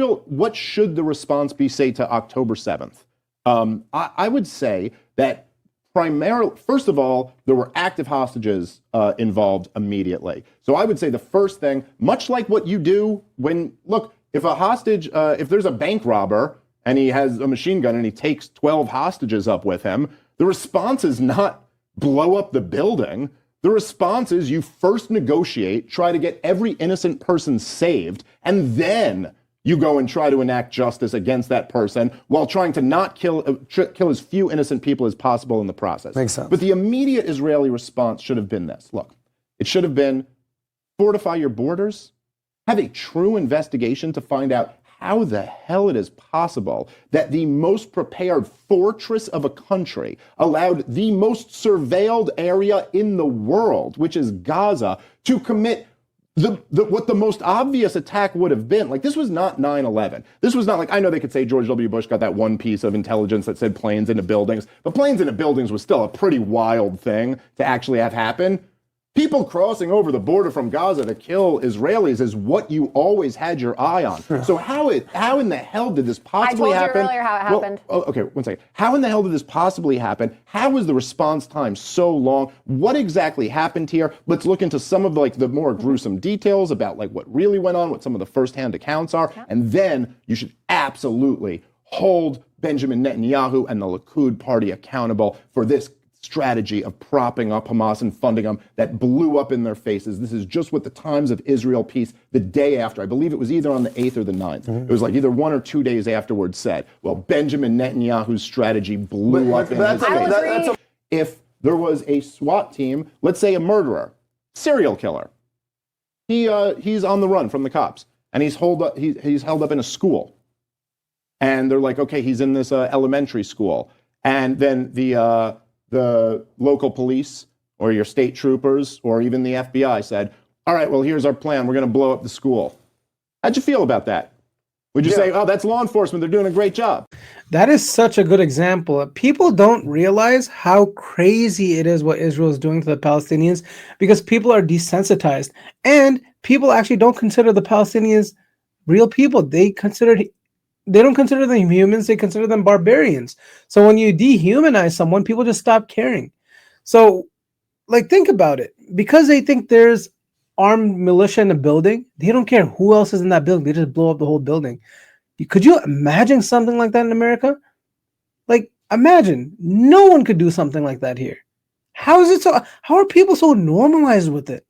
What should the response be, say, to October 7th? I would say that primarily, first of all, there were active hostages involved immediately. So I would say the first thing, much like what you do when, look, if a hostage, if there's a bank robber and he has a machine gun and he takes 12 hostages up with him, the response is not blow up the building. The response is you first negotiate, try to get every innocent person saved, and then you go and try to enact justice against that person while trying to not kill as few innocent people as possible in the process. Makes sense. But the immediate Israeli response should have been this. Look, it should have been fortify your borders, have a true investigation to find out how the hell it is possible that the most prepared fortress of a country allowed the most surveilled area in the world, which is Gaza, to commit what the most obvious attack would have been. Like, this was not 9/11. This was not like, I know they could say George W. Bush got that one piece of intelligence that said planes into buildings, but planes into buildings was still a pretty wild thing to actually have happen. People crossing over the border from Gaza to kill Israelis is what you always had your eye on. So how in the hell did this possibly happen? I told you earlier how it happened. Well, okay, one second. How in the hell did this possibly happen? How was the response time so long? What exactly happened here? Let's look into some of the more gruesome details about what really went on, what some of the firsthand accounts are, and then you should absolutely hold Benjamin Netanyahu and the Likud party accountable for this strategy of propping up Hamas and funding them that blew up in their faces. This is just what the Times of Israel piece the day after, I believe it was either on the 8th or the 9th, it was either 1 or 2 days afterwards said, well, Benjamin Netanyahu's strategy blew up in his face. If there was a SWAT team, let's say a murderer, serial killer, he's on the run from the cops, and he's held up in a school. And they're like, okay, he's in this elementary school. And then the local police or your state troopers or even the FBI said, all right, well, here's our plan. We're going to blow up the school. How'd you feel about that? Would you say, oh, that's law enforcement. They're doing a great job? That is such a good example. People don't realize how crazy it is what Israel is doing to the Palestinians because people are desensitized. And people actually don't consider the Palestinians real people. They don't consider them humans, they consider them barbarians. So when you dehumanize someone, people just stop caring. So, think about it. Because they think there's armed militia in a building, they don't care who else is in that building. They just blow up the whole building. Could you imagine something like that in America? Imagine. No one could do something like that here. How are people so normalized with it?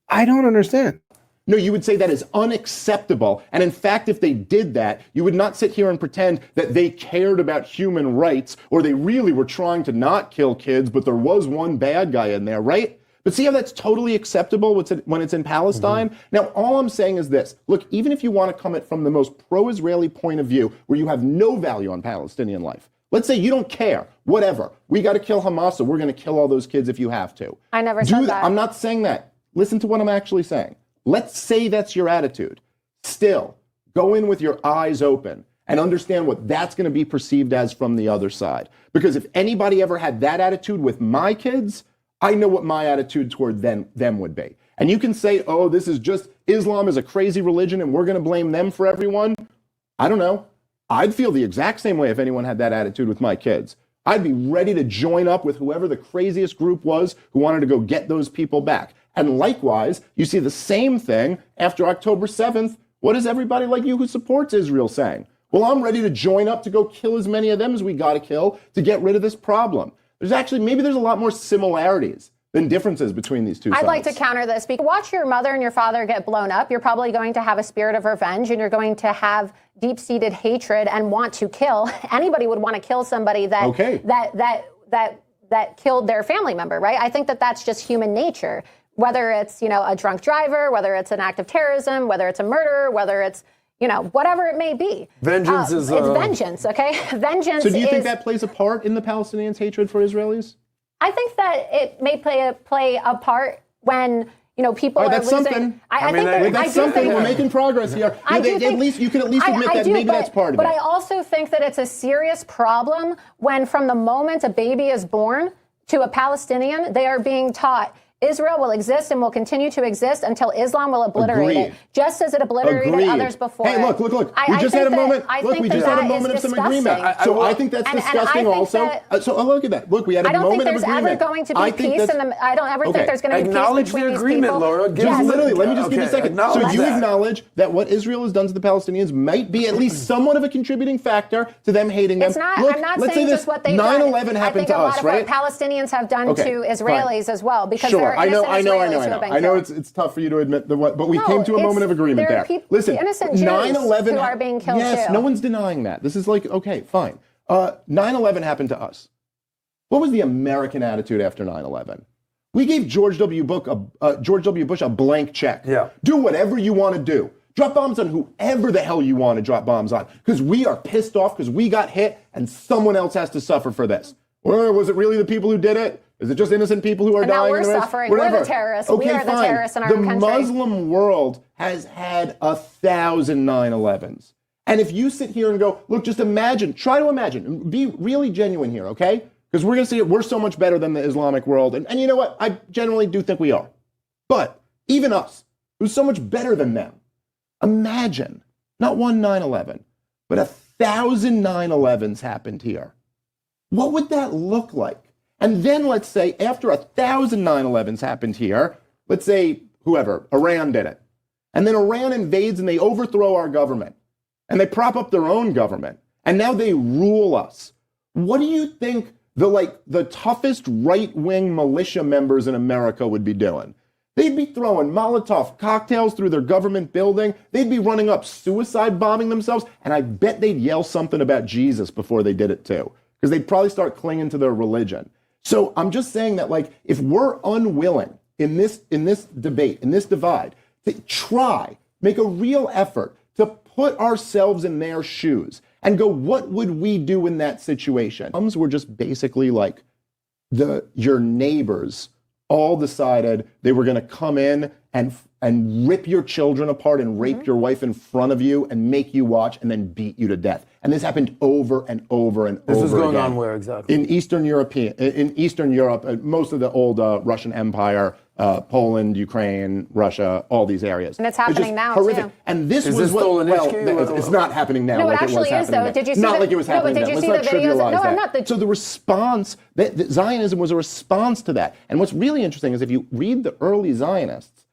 I don't understand. No, you would say that is unacceptable. And in fact, if they did that, you would not sit here and pretend that they cared about human rights or they really were trying to not kill kids, but there was one bad guy in there, right? But see how that's totally acceptable when it's in Palestine? Now, all I'm saying is this. Look, even if you want to come at from the most pro-Israeli point of view, where you have no value on Palestinian life, let's say you don't care, whatever. We got to kill Hamas, so we're going to kill all those kids if you have to. I never said that. I'm not saying that. Listen to what I'm actually saying. Let's say that's your attitude. Still, go in with your eyes open and understand what that's going to be perceived as from the other side. Because if anybody ever had that attitude with my kids, I know what my attitude toward them would be. And you can say, oh, this is just, Islam is a crazy religion and we're going to blame them for everyone. I don't know. I'd feel the exact same way if anyone had that attitude with my kids. I'd be ready to join up with whoever the craziest group was who wanted to go get those people back. And likewise, you see the same thing after October 7th. What is everybody like you who supports Israel saying? Well, I'm ready to join up to go kill as many of them as we got to kill to get rid of this problem. Maybe there's a lot more similarities than differences between these two sides. I'd like to counter this. Because watch your mother and your father get blown up. You're probably going to have a spirit of revenge and you're going to have deep-seated hatred and want to kill. Anybody would want to kill somebody that killed their family member, right? I think that that's just human nature. Whether it's, a drunk driver, whether it's an act of terrorism, whether it's a murder, whether it's, whatever it may be. Vengeance is... It's vengeance, okay? Vengeance. So do you think that plays a part in the Palestinians' hatred for Israelis? I think that it may play a part when, people are that's losing... Something. I think that's something. We're making progress here. You can at least admit that maybe that's part of it. But I also think that it's a serious problem when from the moment a baby is born to a Palestinian, they are being taught Israel will exist and will continue to exist until Islam will obliterate it, just as it obliterated others before. Hey, look. We just had a moment. Look, we just had a moment of some agreement. So I think that's disgusting also. So look at that. Look, we had a moment of agreement. I don't think there's ever going to be peace in the, I don't ever think there's going to be peace between these people. Laura. Literally, let me just give you a second. So you acknowledge that what Israel has done to the Palestinians might be at least somewhat of a contributing factor to them hating them. It's not, I'm not saying just what they've done. 9/11 happened to us, right? I think a lot of what Palestinians have done to Israelis as well, because sure, I know it's tough for you to admit but we came to a moment of agreement there. Listen, innocent Jews 9/11 who are being killed yes, too. No one's denying that. This is like, okay, fine. 9/11 happened to us. What was the American attitude after 9/11? We gave George W. Bush a blank check. Yeah. Do whatever you want to do. Drop bombs on whoever the hell you want to drop bombs on, because we are pissed off because we got hit and someone else has to suffer for this. Or was it really the people who did it? Is it just innocent people who are dying? Now we're suffering. Whatever. We're the terrorists. Okay, we are the terrorists in our own country. The Muslim world has had 1,000 9/11s. And if you sit here and go, look, just imagine, try to imagine, be really genuine here, okay? Because we're going to see it, we're so much better than the Islamic world. And you know what? I generally do think we are. But even us, who's so much better than them, imagine, not one 9/11, but 1,000 9/11s happened here. What would that look like? And then let's say after 1,000 9/11s happened here, let's say whoever, Iran did it. And then Iran invades and they overthrow our government. And they prop up their own government. And now they rule us. What do you think the toughest right-wing militia members in America would be doing? They'd be throwing Molotov cocktails through their government building. They'd be running up suicide bombing themselves. And I bet they'd yell something about Jesus before they did it too. Because they'd probably start clinging to their religion. So I'm just saying that, like, if we're unwilling in this debate, in this divide, to try, make a real effort to put ourselves in their shoes and go, what would we do in that situation? We're just basically like your neighbors all decided they were going to come in and rip your children apart and rape your wife in front of you and make you watch and then beat you to death. And this happened over and over and over again. This is going on where exactly? In Eastern Europe, most of the old Russian Empire, Poland, Ukraine, Russia, all these areas. And it's happening now, horrific. Too. And this is was this it's not happening now. No, like it actually is, though. Did you see not like it was happening then. then. Did you Let's see not the videos? trivialize No, that. I'm not. So the response, that Zionism was a response to that. And what's really interesting is if you read the early Zionists,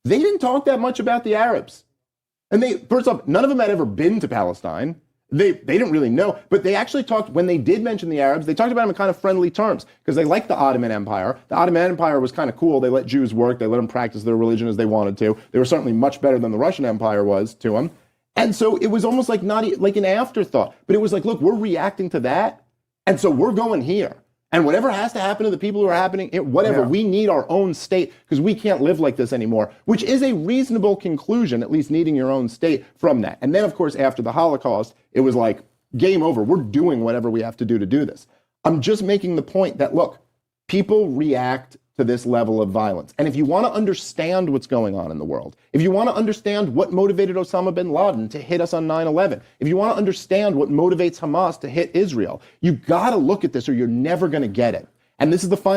they didn't talk that much about the Arabs. And first off, none of them had ever been to Palestine. They didn't really know, but they actually talked, when they did mention the Arabs, they talked about them in kind of friendly terms because they liked the Ottoman Empire. The Ottoman Empire was kind of cool. They let Jews work. They let them practice their religion as they wanted to. They were certainly much better than the Russian Empire was to them. And so it was almost like not like an afterthought, but it was like, look, we're reacting to that. And so we're going here. And whatever has to happen to the people who are happening, we need our own state because we can't live like this anymore, which is a reasonable conclusion, at least needing your own state from that. And then, of course, after the Holocaust, it was like, game over. We're doing whatever we have to do this. I'm just making the point that, look, people react to this level of violence. And if you want to understand what's going on in the world, if you want to understand what motivated Osama bin Laden to hit us on 9/11, if you want to understand what motivates Hamas to hit Israel, you got to look at this or you're never going to get it. And this is the final